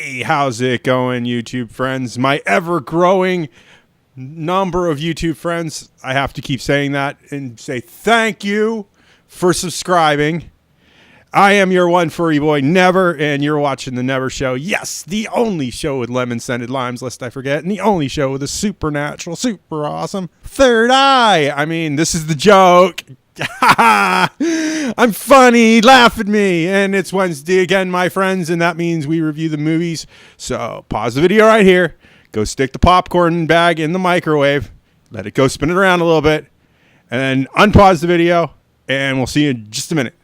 Hey, how's it going, YouTube friends? My ever-growing number of YouTube friends. I have to keep saying that and say thank you for subscribing. I am your one furry boy, Never, and you're watching The Never Show. Yes, the only show with lemon-scented limes, lest I forget, and the only show with a supernatural, super awesome third eye. I mean, this is the joke. I'm funny, laugh at me. And it's Wednesday again, my friends, and that means we review the movies. So pause the video right here, go stick the popcorn bag in the microwave, let it go spin it around a little bit, and then unpause the video, and we'll see you in just a minute.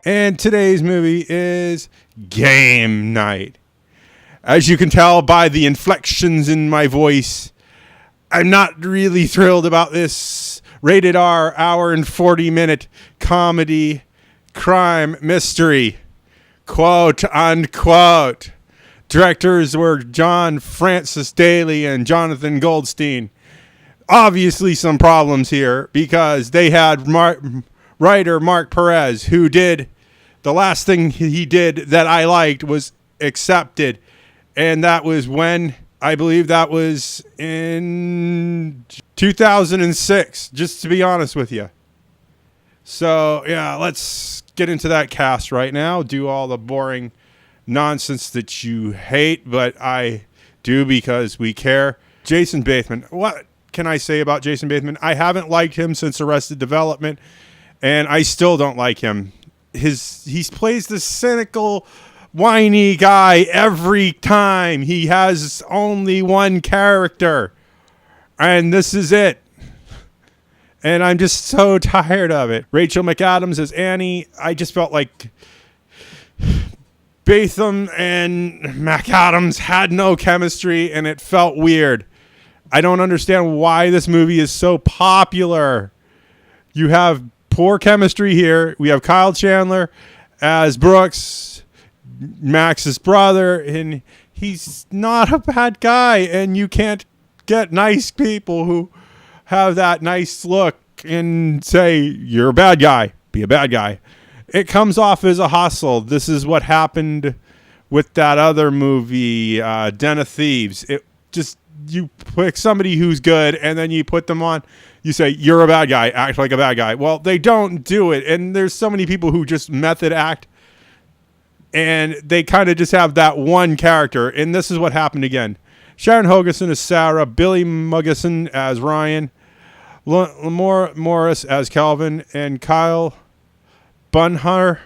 And today's movie is Game Night. As you can tell by the inflections in my voice, I'm not really thrilled about this rated R hour and 40-minute comedy crime mystery, quote unquote. Directors were John Francis Daley and Jonathan Goldstein. Obviously some problems here because they had Writer Mark Perez, who did the last thing he did that I liked was Accepted. And that was when, I believe that was in 2006, just to be honest with you. So, yeah, let's get into that cast right now. Do all the boring nonsense that you hate, but I do because we care. Jason Bateman. What can I say about Jason Bateman? I haven't liked him since Arrested Development, and I still don't like him. He plays this cynical, whiny guy every time. He has only one character, and this is it. And I'm just so tired of it. Rachel McAdams as Annie. I just felt like Bateman and McAdams had no chemistry, and it felt weird. I don't understand why this movie is so popular. You have poor chemistry here. We have Kyle Chandler as Brooks, Max's brother, and he's not a bad guy, and you can't get nice people who have that nice look and say, you're a bad guy, be a bad guy. It comes off as a hustle. This is what happened with that other movie, Den of Thieves. It just, you pick somebody who's good, and then you put them on. You say, you're a bad guy, act like a bad guy. Well, they don't do it. And there's so many people who just method act. And they kind of just have that one character. And this is what happened again. Sharon Hogerson as Sarah. Billy Muggeson as Ryan. Lamore Morris as Calvin. And Kyle Bunbirdie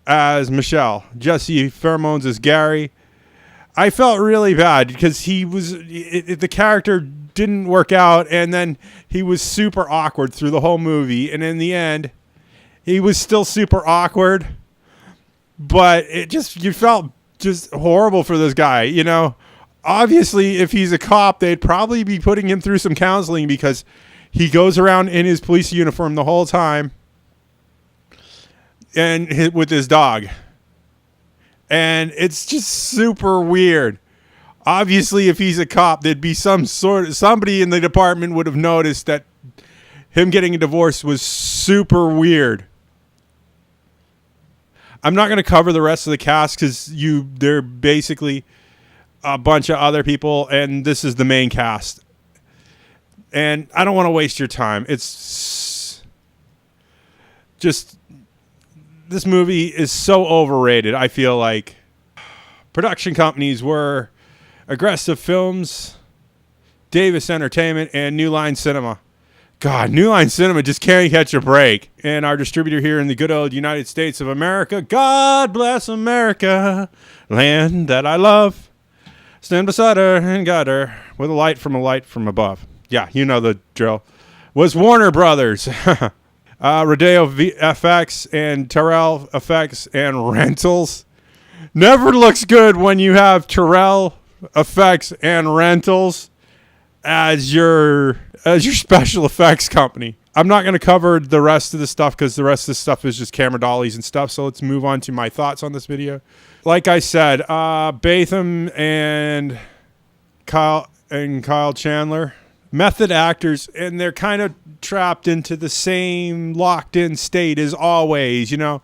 as Michelle. Jesse Pheromones as Gary. I felt really bad because the character didn't work out, and then he was super awkward through the whole movie, and in the end, he was still super awkward, but you felt just horrible for this guy, you know? Obviously, if he's a cop, they'd probably be putting him through some counseling because he goes around in his police uniform the whole time and with his dog. And it's just super weird. Obviously, if he's a cop, there'd be somebody in the department would have noticed that him getting a divorce was super weird. I'm not going to cover the rest of the cast because they're basically a bunch of other people, and this is the main cast. And I don't want to waste your time. It's Just, this movie is so overrated. I feel like production companies were Aggressive Films, Davis Entertainment, and New Line Cinema. God, New Line Cinema just can't catch a break. And our distributor here in the good old United States of America, God bless America, land that I love. Stand beside her and guide her with a light from above. Yeah, you know the drill. Was Warner Brothers. Rodeo FX and Terrell Effects and Rentals. Never looks good when you have Terrell Effects and Rentals as your special effects company. I'm not going to cover the rest of the stuff because the rest of the stuff is just camera dollies and stuff. So let's move on to my thoughts on this video. Like I said, Bateman and Kyle Chandler, method actors, and they're kind of trapped into the same locked in state as always. You know,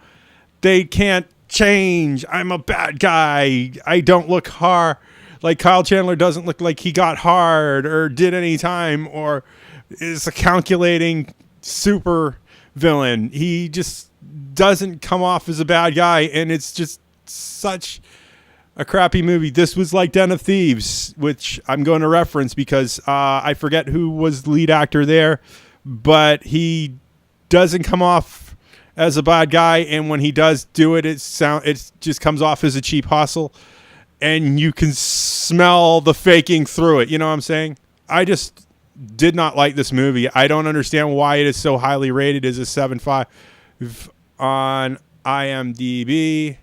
they can't change. I'm a bad guy. I don't look hard. Like Kyle Chandler doesn't look like he got hard or did any time or is a calculating super villain. He just doesn't come off as a bad guy, and it's just such a crappy movie. This was like Den of Thieves, which I'm going to reference because I forget who was the lead actor there, but he doesn't come off as a bad guy, and when he does do it, it just comes off as a cheap hustle. And you can smell the faking through it. You know what I'm saying? I just did not like this movie. I don't understand why it is so highly rated as a 7.5 on IMDb.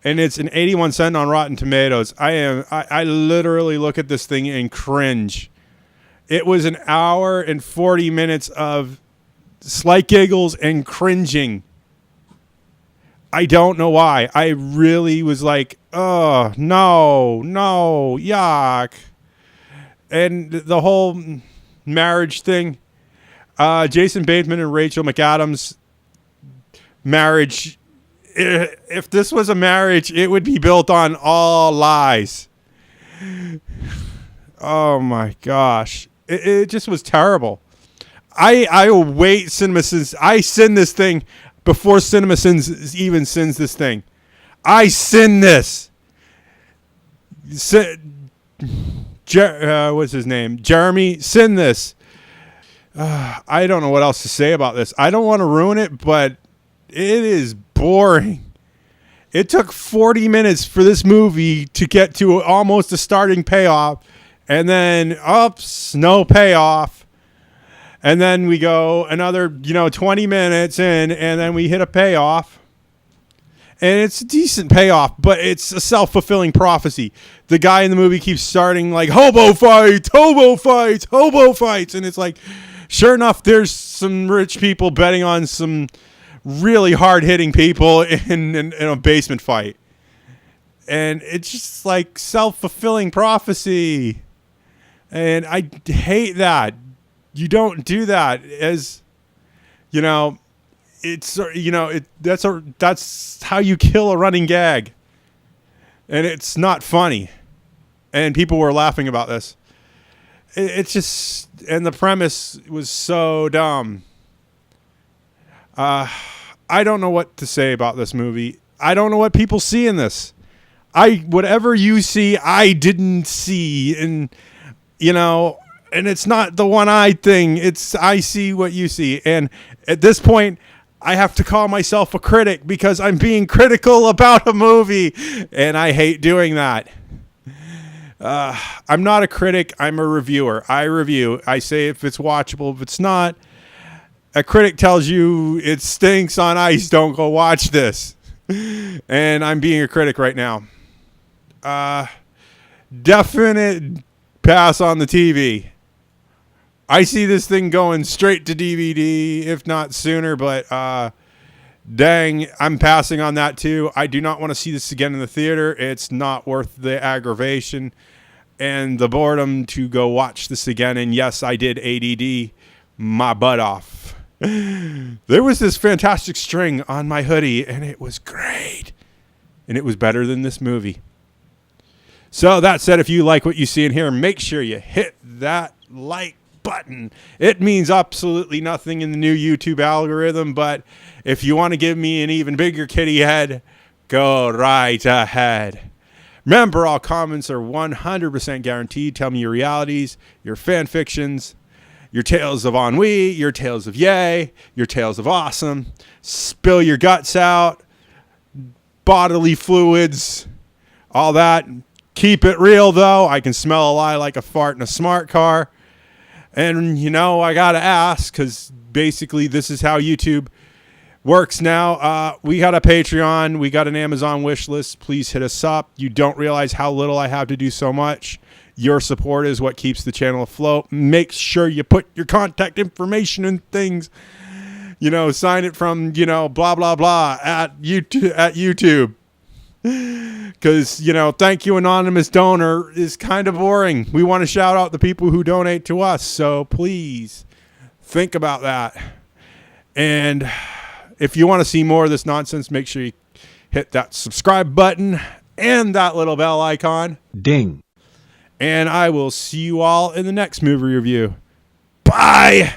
And it's an 81% on Rotten Tomatoes. I literally look at this thing and cringe. It was an hour and 40 minutes of slight giggles and cringing. I don't know why. I really was like, oh, no, yuck. And the whole marriage thing, Jason Bateman and Rachel McAdams marriage, if this was a marriage, it would be built on all lies. Oh, my gosh. It just was terrible. I wait CinemaSins. I send this thing before CinemaSins even sends this thing. I send this. What's his name? Jeremy, send this. I don't know what else to say about this. I don't want to ruin it, but it is boring. It took 40 minutes for this movie to get to almost a starting payoff, and then, oops, no payoff. And then we go another, 20 minutes in, and then we hit a payoff. And it's a decent payoff, but it's a self-fulfilling prophecy. The guy in the movie keeps starting like, hobo fights. And it's like, sure enough, there's some rich people betting on some really hard-hitting people in a basement fight. And it's just like self-fulfilling prophecy. And I hate that. You don't do that, as it's that's how you kill a running gag, and it's not funny. And people were laughing about this. It's just, and the premise was so dumb. I don't know what to say about this movie. I don't know what people see in this. Whatever you see, I didn't see, and and it's not the one-eyed thing. It's I see what you see. And at this point, I have to call myself a critic because I'm being critical about a movie. And I hate doing that. I'm not a critic. I'm a reviewer. I review. I say if it's watchable, if it's not. A critic tells you it stinks on ice. Don't go watch this. And I'm being a critic right now. Definite pass on the TV. I see this thing going straight to DVD, if not sooner, but dang, I'm passing on that too. I do not want to see this again in the theater. It's not worth the aggravation and the boredom to go watch this again. And yes, I did ADD my butt off. There was this fantastic string on my hoodie, and it was great. And it was better than this movie. So that said, if you like what you see in here, make sure you hit that like button. It means absolutely nothing in the new YouTube algorithm, but if you want to give me an even bigger kitty head, go right ahead. Remember, all comments are 100% guaranteed. Tell me your realities, your fan fictions, your tales of ennui, your tales of yay, your tales of awesome. Spill your guts out, bodily fluids, all that. Keep it real, though. I can smell a lie like a fart in a smart car. And, I got to ask, because basically this is how YouTube works now. We got a Patreon. We got an Amazon wish list. Please hit us up. You don't realize how little I have to do so much. Your support is what keeps the channel afloat. Make sure you put your contact information and things. Sign it from, blah, blah, blah at YouTube. Because, thank you, anonymous donor is kind of boring. We want to shout out the people who donate to us. So please think about that. And if you want to see more of this nonsense, make sure you hit that subscribe button and that little bell icon. Ding. And I will see you all in the next movie review. Bye.